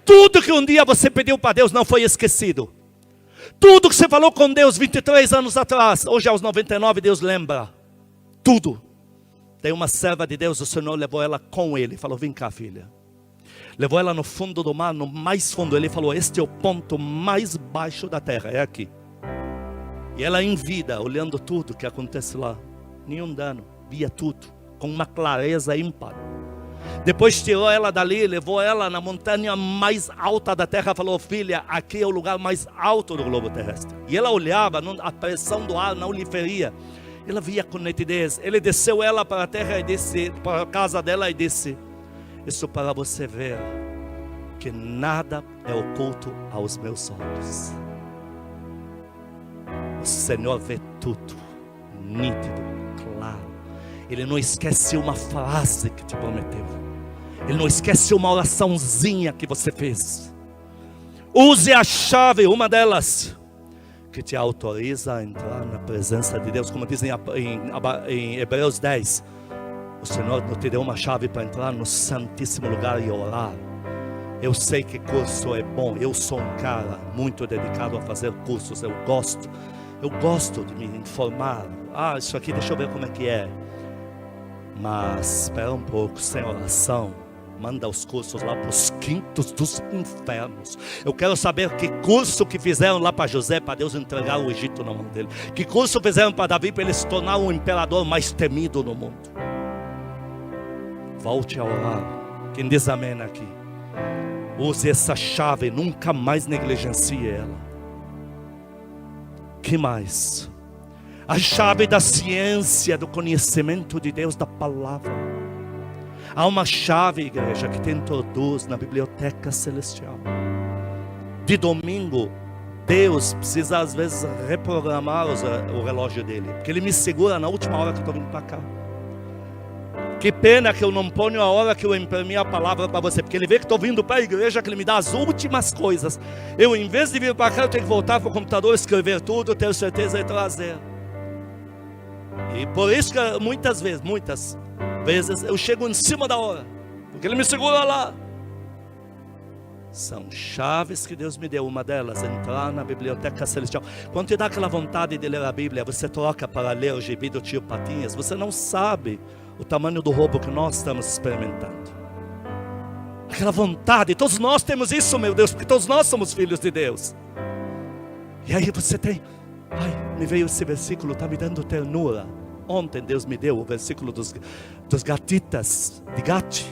Tudo que um dia você pediu para Deus não foi esquecido. Tudo que você falou com Deus 23 anos atrás, hoje aos 99 Deus lembra. Tudo. Tem uma serva de Deus, o Senhor levou ela com ele, falou, vem cá filha. Levou ela no fundo do mar, no mais fundo. Ele falou, este é o ponto mais baixo da terra, é aqui. E ela em vida, olhando tudo que acontece lá. Nenhum dano, via tudo, com uma clareza ímpar. Depois tirou ela dali, levou ela na montanha mais alta da terra. Falou: filha, aqui é o lugar mais alto do globo terrestre. E ela olhava, a pressão do ar não lhe feria. Ela via com nitidez. Ele desceu ela para a terra e disse, para a casa dela e disse: isso para você ver que nada é oculto aos meus olhos. O Senhor vê tudo, nítido, claro. Ele não esquece uma frase que te prometeu. Ele não esquece uma oraçãozinha que você fez. Use a chave, uma delas, que te autoriza a entrar na presença de Deus. Como dizem em Hebreus 10, o Senhor não te deu uma chave para entrar no santíssimo lugar e orar. Eu sei que curso é bom. Eu sou um cara muito dedicado a fazer cursos. Eu gosto de me informar. Isso aqui, deixa eu ver como é que é. Mas espera um pouco, sem oração, manda os cursos lá para os quintos dos infernos. Eu quero saber que curso que fizeram lá para José, para Deus entregar o Egito na mão dele. Que curso fizeram para Davi, para ele se tornar o imperador mais temido no mundo. Volte a orar. Quem diz amém aqui? Use essa chave, nunca mais negligencie ela. Que mais? A chave da ciência, do conhecimento de Deus, da palavra. Há uma chave, igreja, que te introduz na biblioteca celestial. De domingo, Deus precisa às vezes reprogramar o relógio dele, porque ele me segura na última hora que eu estou vindo para cá. Que pena que eu não ponho a hora que eu imprimi a palavra para você, porque ele vê que estou vindo para a igreja, que ele me dá as últimas coisas. Eu, em vez de vir para cá, eu tenho que voltar para o computador, escrever tudo, ter certeza e trazer. E por isso que muitas vezes eu chego em cima da hora, porque ele me segura lá. São chaves que Deus me deu. Uma delas, entrar na biblioteca celestial. Quando te dá aquela vontade de ler a Bíblia, você troca para ler o gibi do tio Patinhas. Você não sabe o tamanho do roubo que nós estamos experimentando. Aquela vontade, todos nós temos isso, meu Deus, porque todos nós somos filhos de Deus. E aí você tem, me veio esse versículo, está me dando ternura. Ontem Deus me deu o versículo dos gatitas, de Gati,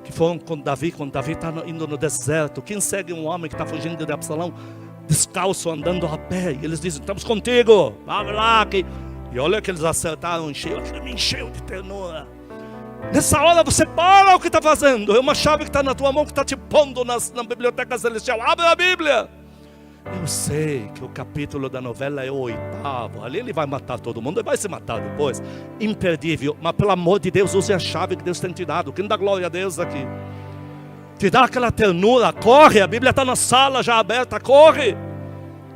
que foram com Davi, quando Davi está indo no deserto. Quem segue um homem que está fugindo de Absalão, descalço, andando a pé, e eles dizem: estamos contigo, vamos lá. E olha que eles acertaram em cheio, aquilo me encheu de ternura. Nessa hora você para o que está fazendo. É uma chave que está na tua mão, que está te pondo na biblioteca celestial. Abre a Bíblia. Eu sei que o capítulo da novela é o 8º. Ali ele vai matar todo mundo, ele vai se matar depois. Imperdível. Mas pelo amor de Deus, use a chave que Deus tem te dado. Quem dá glória a Deus aqui? Te dá aquela ternura. Corre, a Bíblia está na sala já aberta. Corre.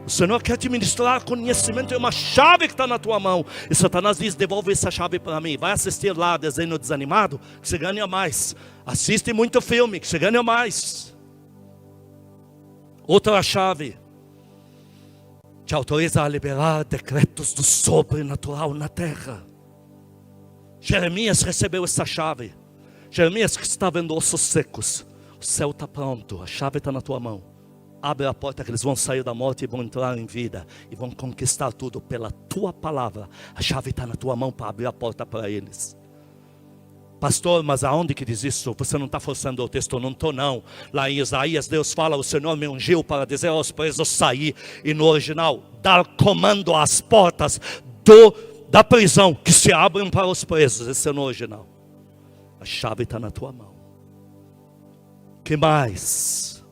O Senhor quer te ministrar conhecimento. É uma chave que está na tua mão. E Satanás diz: devolve essa chave para mim. Vai assistir lá desenho desanimado, que você ganha mais. Assiste muito filme, que você ganha mais. Outra chave te autoriza a liberar decretos do sobrenatural na terra. Jeremias recebeu essa chave. Jeremias, que está vendo ossos secos. O céu está pronto, a chave está na tua mão. Abre a porta que eles vão sair da morte e vão entrar em vida. E vão conquistar tudo pela tua palavra. A chave está na tua mão para abrir a porta para eles. Pastor, mas aonde que diz isso? Você não está forçando o texto? Não estou não. Lá em Isaías Deus fala: o Senhor me ungiu para dizer aos presos sair. E no original, dar comando às portas da prisão, que se abrem para os presos. Esse é no original. A chave está na tua mão. Que mais?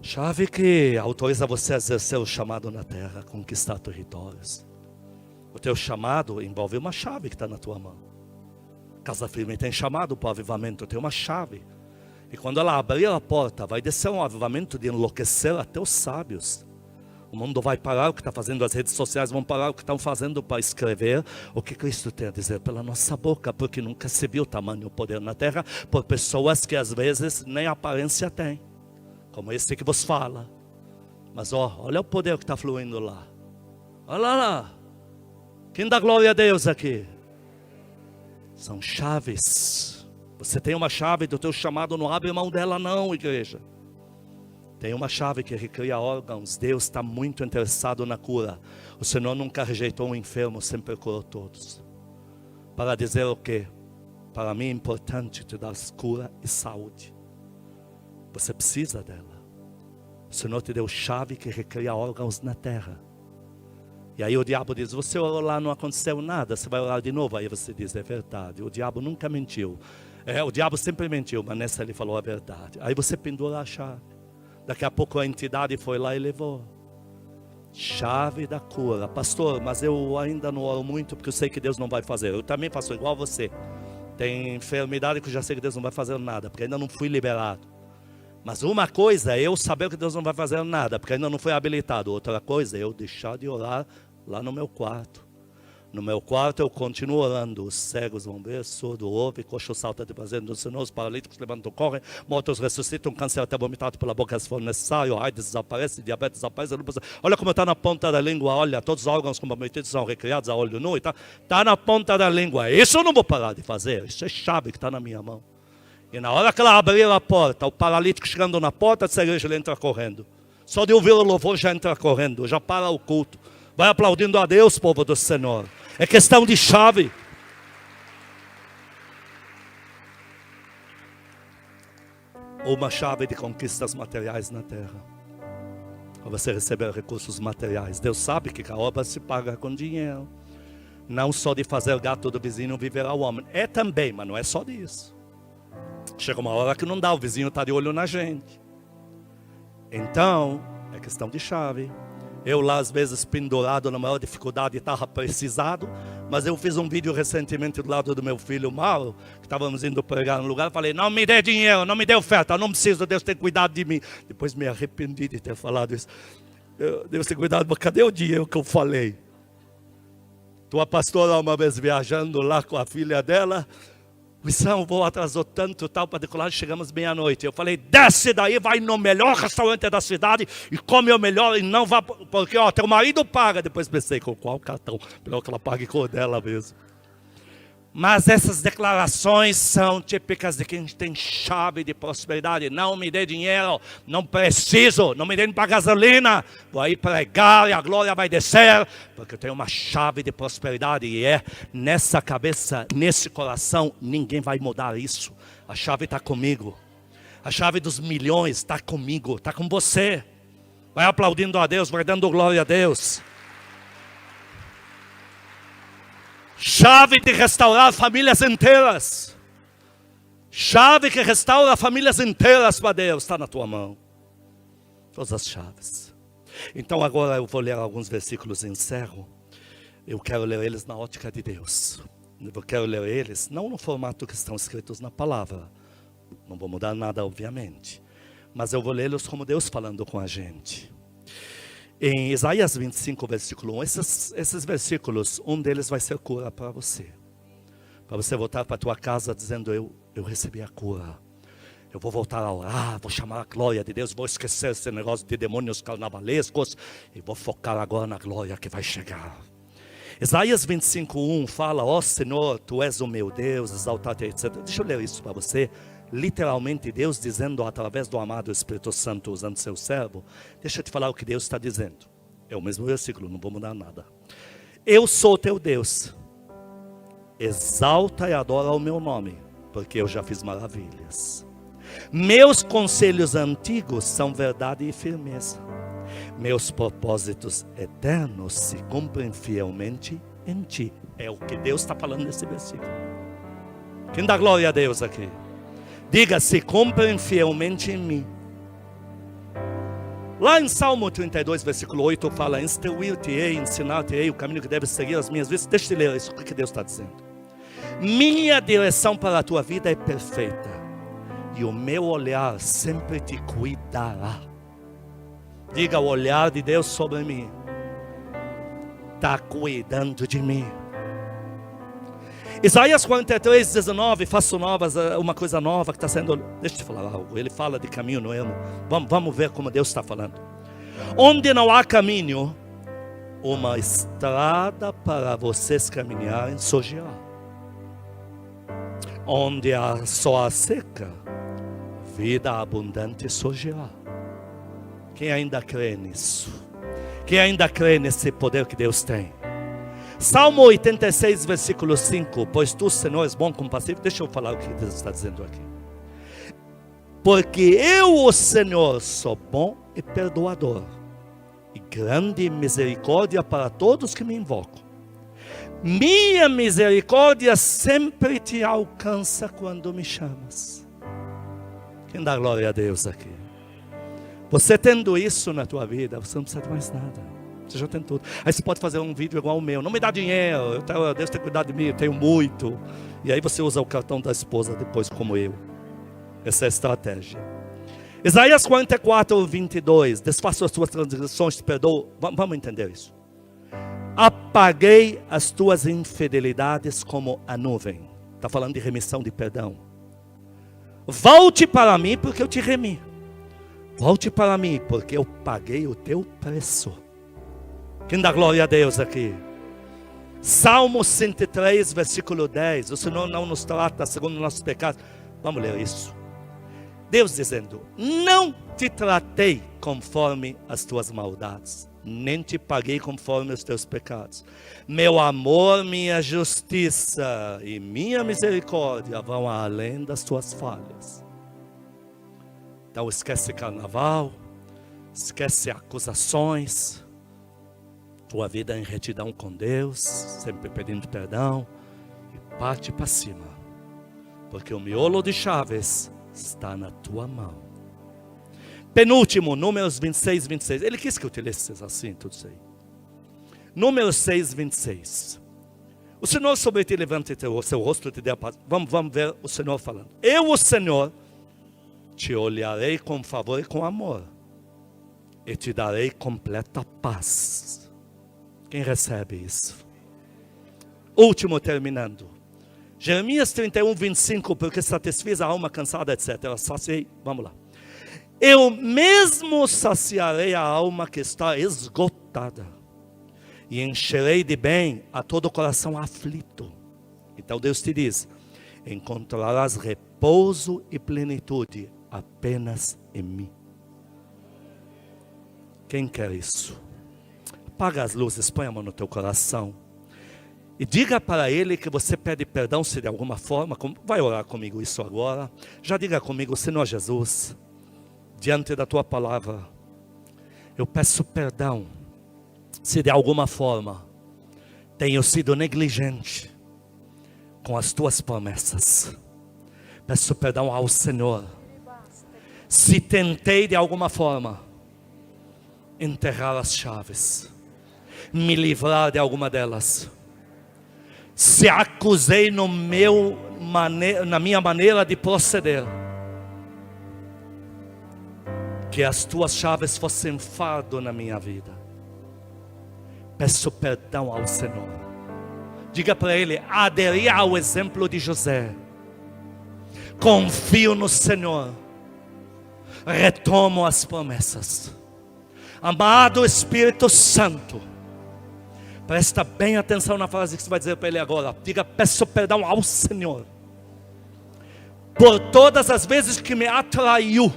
Chave que autoriza você a exercer o chamado na terra, conquistar territórios. O teu chamado envolve uma chave que está na tua mão. Casa Firme tem chamado para o avivamento, tem uma chave. E quando ela abrir a porta, vai descer um avivamento de enlouquecer até os sábios. O mundo vai parar o que está fazendo, as redes sociais vão parar o que estão fazendo para escrever o que Cristo tem a dizer pela nossa boca, porque nunca se viu tamanho poder na terra por pessoas que às vezes nem aparência têm, como esse que vos fala. Mas olha o poder que está fluindo lá. Olha lá. Quem dá glória a Deus aqui? São chaves. Você tem uma chave do teu chamado, não abre mão dela não, igreja. Tem uma chave que recria órgãos. Deus está muito interessado na cura. O Senhor nunca rejeitou um enfermo, sempre curou todos. Para dizer o quê? Para mim é importante te dar cura e saúde. Você precisa dela. O Senhor te deu chave que recria órgãos na terra. E aí o diabo diz, você orou lá, não aconteceu nada, você vai orar de novo. Aí você diz, é verdade, o diabo nunca mentiu. O diabo sempre mentiu, mas nessa ele falou a verdade. Aí você pendura a chave. Daqui a pouco a entidade foi lá e levou. Chave da cura. Pastor, mas eu ainda não oro muito porque eu sei que Deus não vai fazer. Eu também faço igual você. Tem enfermidade que eu já sei que Deus não vai fazer nada, porque ainda não fui liberado. Mas uma coisa é eu saber que Deus não vai fazer nada, porque ainda não fui habilitado. Outra coisa é eu deixar de orar lá no meu quarto. No meu quarto eu continuo orando. Os cegos vão ver, surdo ouve, coxo salta de prazer no Senhor, os paralíticos levantam, correm, mortos ressuscitam, câncer até vomitado pela boca se for necessário, AIDS desaparece, diabetes desaparece, olha como está na ponta da língua, olha, todos os órgãos comprometidos são recriados a olho nu, está na ponta da língua. Isso eu não vou parar de fazer, isso é chave que está na minha mão. E na hora que ela abrir a porta, o paralítico chegando na porta dessa igreja, ele entra correndo. Só de ouvir o louvor já entra correndo, já para o culto. Vai aplaudindo a Deus, povo do Senhor. É questão de chave. Uma chave de conquistas materiais na terra. Para você receber recursos materiais. Deus sabe que a obra se paga com dinheiro. Não só de fazer gato do vizinho viverá o homem. É também, mas não é só disso. Chega uma hora que não dá, o vizinho está de olho na gente. Então, é questão de chave. Eu lá às vezes pendurado na maior dificuldade, estava precisado. Mas eu fiz um vídeo recentemente do lado do meu filho Mauro, que estávamos indo pregar no lugar. Falei, não me dê dinheiro, não me dê oferta, não preciso, Deus tem cuidado de mim. Depois me arrependi de ter falado isso. Deus tem cuidado, mas cadê o dinheiro que eu falei? Tua pastora uma vez viajando lá com a filha dela. O voo atrasou tanto, tal, para decolar, chegamos meia-noite. Eu falei, desce daí, vai no melhor restaurante da cidade e come o melhor e não vá, porque ó, teu marido paga. Depois pensei, com qual cartão? Melhor que ela pague com o dela mesmo. Mas essas declarações são típicas de quem tem chave de prosperidade. Não me dê dinheiro, não preciso, não me dê para gasolina. Vou aí pregar e a glória vai descer, porque eu tenho uma chave de prosperidade. E é nessa cabeça, nesse coração, ninguém vai mudar isso. A chave está comigo. A chave dos milhões está comigo, está com você. Vai aplaudindo a Deus, vai dando glória a Deus. Chave de restaurar famílias inteiras. Chave que restaura famílias inteiras para Deus. Está na tua mão. Todas as chaves. Então agora eu vou ler alguns versículos e encerro. Eu quero ler eles na ótica de Deus. Eu quero ler eles não no formato que estão escritos na palavra. Não vou mudar nada, obviamente. Mas eu vou lê-los como Deus falando com a gente. Em Isaías 25, versículo 1, esses versículos, um deles vai ser cura para você. Para você voltar para a tua casa dizendo, eu recebi a cura. Eu vou voltar a orar, vou chamar a glória de Deus, vou esquecer esse negócio de demônios carnavalescos e vou focar agora na glória que vai chegar. Isaías 25, 1 fala, ó Senhor, Tu és o meu Deus, exaltado, etc. Deixa eu ler isso para você. Literalmente Deus dizendo através do amado Espírito Santo usando seu servo. Deixa eu te falar o que Deus está dizendo. É o mesmo versículo, não vou mudar nada. Eu sou teu Deus. Exalta e adora o meu nome, porque eu já fiz maravilhas. Meus conselhos antigos são verdade e firmeza. Meus propósitos eternos se cumprem fielmente em ti. É o que Deus está falando nesse versículo. Quem dá glória a Deus aqui? Diga, se cumprem fielmente em mim. Lá em Salmo 32, versículo 8, fala, instruir-te-ei, ensinar-te-ei o caminho que deves seguir as minhas vezes. Deixa eu ler isso, o que Deus está dizendo. Minha direção para a tua vida é perfeita, e o meu olhar sempre te cuidará. Diga, o olhar de Deus sobre mim está cuidando de mim. Isaías 43, 19, faço novas, uma coisa nova que está sendo... Deixa eu te falar algo, ele fala de caminho no ermo. Vamos ver como Deus está falando. Onde não há caminho, uma estrada para vocês caminharem surgirá. Onde há só a seca, vida abundante surgirá. Quem ainda crê nisso? Quem ainda crê nesse poder que Deus tem? Salmo 86, versículo 5. Pois tu, Senhor, és bom, compassivo. Deixa eu falar o que Deus está dizendo aqui. Porque eu, o Senhor, sou bom e perdoador, e grande misericórdia para todos que me invocam. Minha misericórdia sempre te alcança quando me chamas. Quem dá glória a Deus aqui? Você tendo isso na tua vida, você não precisa de mais nada. Você já tem tudo. Aí você pode fazer um vídeo igual o meu. Não me dá dinheiro, Deus tem cuidado de mim, eu tenho muito. E aí você usa o cartão da esposa depois como eu. Essa é a estratégia. Isaías 44, 22. Desfaço as tuas transgressões, te perdoo. Vamos entender isso. Apaguei as tuas infidelidades como a nuvem. Está falando de remissão de perdão. Volte para mim porque eu te remi. Volte para mim porque eu paguei o teu preço. Quem dá glória a Deus aqui? Salmo 103, versículo 10. O Senhor não nos trata segundo nossos pecados. Vamos ler isso. Deus dizendo: não te tratei conforme as tuas maldades, nem te paguei conforme os teus pecados. Meu amor, minha justiça e minha misericórdia vão além das tuas falhas. Então esquece carnaval, esquece acusações, tua vida em retidão com Deus, sempre pedindo perdão, e parte para cima, porque o miolo de chaves está na tua mão. Penúltimo, Números 26, 26. Ele quis que eu utilize assim, tudo isso aí. Números 6, 26. O Senhor sobre ti levanta o seu rosto e te dê a paz. Vamos ver o Senhor falando. Eu, o Senhor, te olharei com favor e com amor, e te darei completa paz. Quem recebe isso? Último, terminando. Jeremias 31, 25. Porque satisfiz a alma cansada, etc. Saciei. Vamos lá. Eu mesmo saciarei a alma que está esgotada, e encherei de bem a todo o coração aflito. Então Deus te diz: encontrarás repouso e plenitude apenas em mim. Quem quer isso? Apaga as luzes, põe a mão no teu coração e diga para Ele que você pede perdão se de alguma forma. Vai orar comigo isso agora. Já diga comigo: Senhor Jesus, diante da tua palavra, eu peço perdão se de alguma forma tenho sido negligente com as tuas promessas. Peço perdão ao Senhor se tentei de alguma forma enterrar as chaves, me livrar de alguma delas, se acusei na minha maneira de proceder, que as tuas chaves fossem fardo na minha vida. Peço perdão ao Senhor. Diga para Ele: aderi ao exemplo de José, confio no Senhor, retomo as promessas. Amado Espírito Santo, presta bem atenção na frase que você vai dizer para Ele agora. Diga: peço perdão ao Senhor por todas as vezes que me atraiu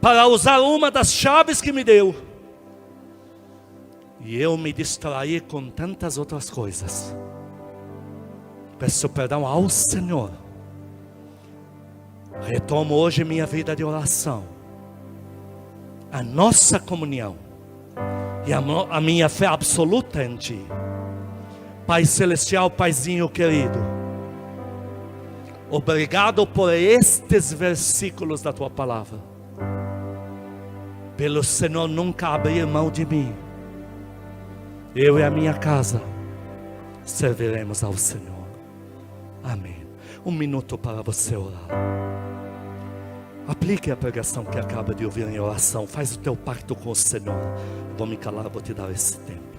para usar uma das chaves que me deu, e eu me distraí com tantas outras coisas. Peço perdão ao Senhor. Retomo hoje minha vida de oração, a nossa comunhão e a minha fé absoluta em Ti. Pai Celestial, Paizinho querido, obrigado por estes versículos da Tua palavra, pelo Senhor nunca abrir mão de mim. Eu e a minha casa serviremos ao Senhor. Amém. Um minuto para você orar. Aplique a pregação que acaba de ouvir em oração. Faz o teu pacto com o Senhor. Vou me calar, vou te dar esse tempo.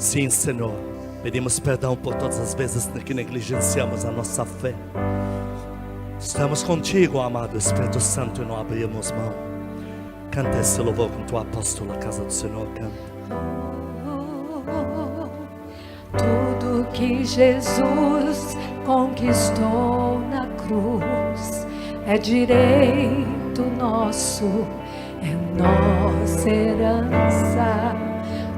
Sim, Senhor. Pedimos perdão por todas as vezes que negligenciamos a nossa fé. Estamos contigo, amado Espírito Santo, e não abrimos mão. Canta esse louvor com tua apóstola, casa do Senhor, canta. Tudo que Jesus conquistou na cruz é direito nosso, é nossa herança.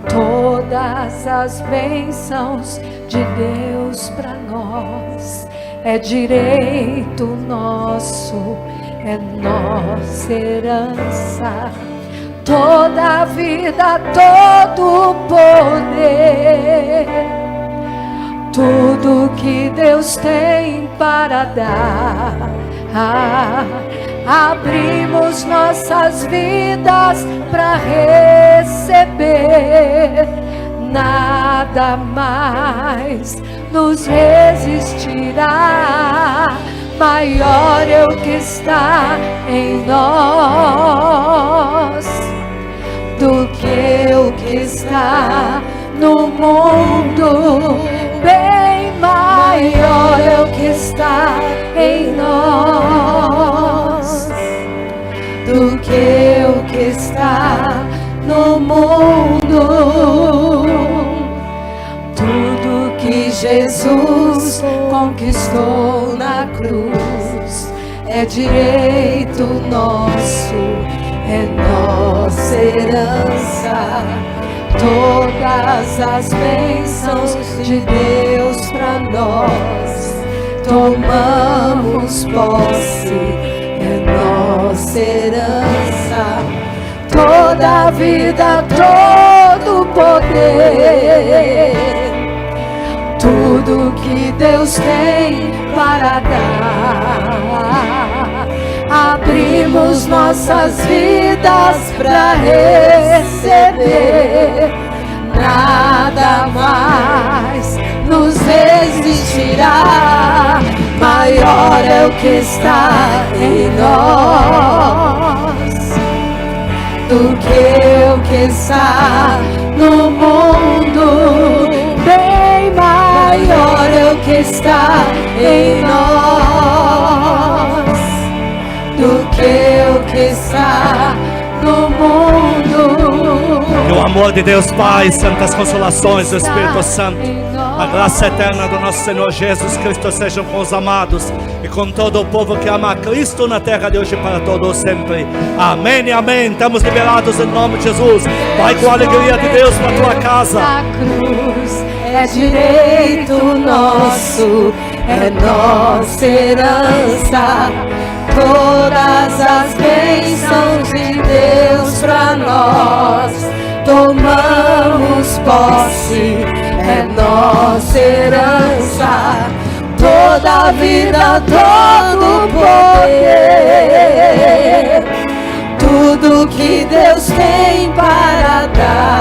Todas as bênçãos de Deus para nós é direito nosso, é nossa herança. Toda a vida, todo o poder, tudo que Deus tem para dar, abrimos nossas vidas para receber. Nada mais nos resistirá. Maior é o que está em nós do que o que está no mundo. Bem maior é o que está em nós do que o que está no mundo. Tudo que Jesus conquistou na cruz é direito nosso, é nossa herança. Todas as bênçãos de Deus para nós tomamos posse, é nossa herança. Toda a vida, todo o poder, tudo que Deus tem para dar, abrimos nossas vidas para receber. Nada mais nos resistirá. Maior é o que está em nós do que o que está no mundo. Bem maior é o que está em nós do que o que está no mundo. Que o amor de Deus Pai, santas consolações do Espírito Santo, a graça eterna do nosso Senhor Jesus Cristo sejam com os amados e com todo o povo que ama a Cristo na terra de hoje e para todos sempre. Amém e amém. Estamos liberados em nome de Jesus. Vai com a alegria de Deus para a tua casa. A cruz é direito nosso, é nossa herança. Todas as bênçãos de Deus para nós tomamos posse, é nossa herança. Toda a vida, todo o poder, tudo que Deus tem para dar,